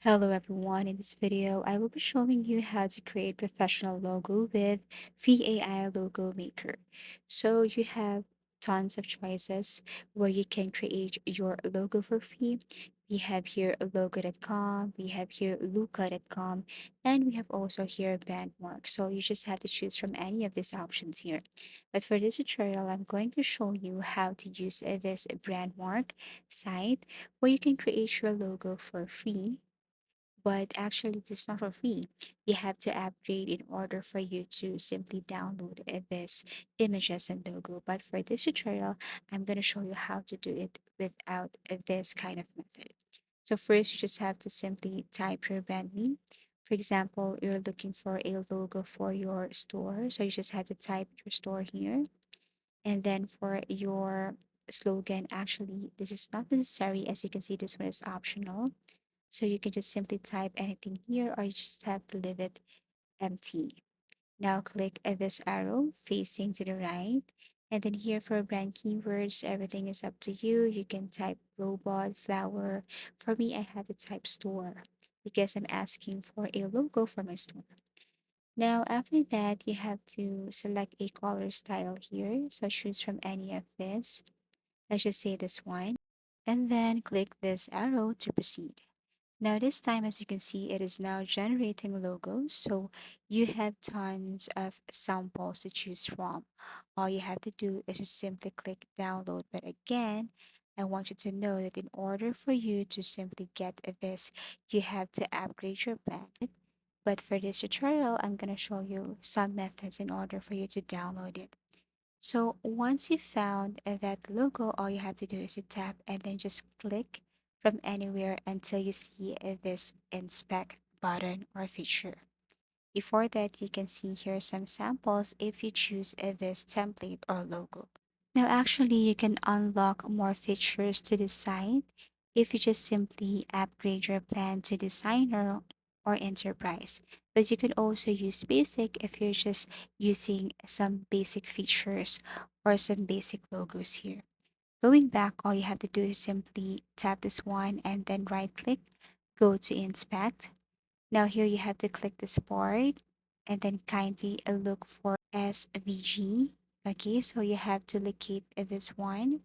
Hello everyone, in this video I will be showing you how to create professional logo with VAI Logo Maker. So you have tons of choices where you can create your logo for free. We have here logo.com, we have here luca.com, and we have also here Brandmark. So you just have to choose from any of these options here. But for this tutorial, I'm going to show you how to use this Brandmark site where you can create your logo for free, but actually it is not for free. You have to upgrade in order for you to simply download this images and logo. But for this tutorial, I'm going to show you how to do it without this kind of method. So first, you just have to simply type your brand name. For example, you're looking for a logo for your store. So you just have to type your store here. And then for your slogan, actually, this is not necessary. As you can see, this one is optional, so you can just simply type anything here, or you just have to leave it empty. Now click this arrow facing to the right. And then here for brand keywords, everything is up to you. You can type robot, flower. For me, I had to type store because I'm asking for a logo for my store. Now, after that, you have to select a color style here. So choose from any of this. Let's just say this one. And then click this arrow to proceed. Now this time, as you can see, it is now generating logos. So you have tons of samples to choose from. All you have to do is just simply click download. But again, I want you to know that in order for you to simply get this, you have to upgrade your plan. But for this tutorial, I'm going to show you some methods in order for you to download it. So once you found that logo, all you have to do is to tap and then just click from anywhere until you see this inspect button or feature. Before that, you can see here some samples if you choose this template or logo. Now, actually, you can unlock more features to the site if you just simply upgrade your plan to designer or enterprise. But you can also use basic if you're just using some basic features or some basic logos here. Going back, all you have to do is simply tap this one and then right click, go to inspect. Now here you have to click this board and then kindly look for SVG. Okay, so you have to locate this one,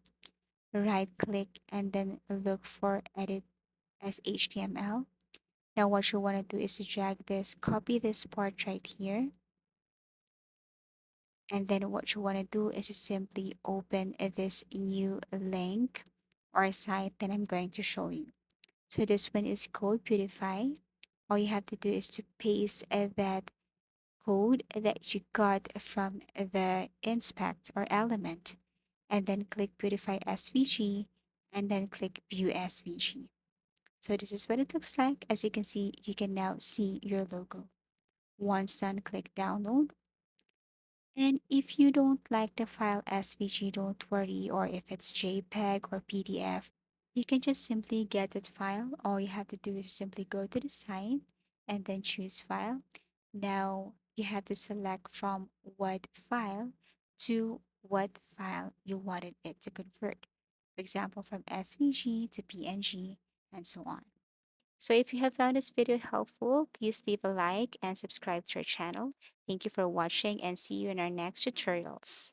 right click and then look for edit as HTML. Now what you want to do is to drag this, copy this part right here. And then what you want to do is to simply open this new link or site that I'm going to show you. So this one is Code Beautify. All you have to do is to paste that code that you got from the inspect or element, and then click Beautify SVG and then click View SVG. So this is what it looks like. As you can see, you can now see your logo. Once done, click download. And if you don't like the file SVG, don't worry, or if it's JPEG or PDF, you can just simply get that file. All you have to do is simply go to the site and then choose file. Now you have to select from what file to what file you wanted it to convert. For example, from SVG to PNG and so on. So if you have found this video helpful, please leave a like and subscribe to our channel. Thank you for watching and see you in our next tutorials.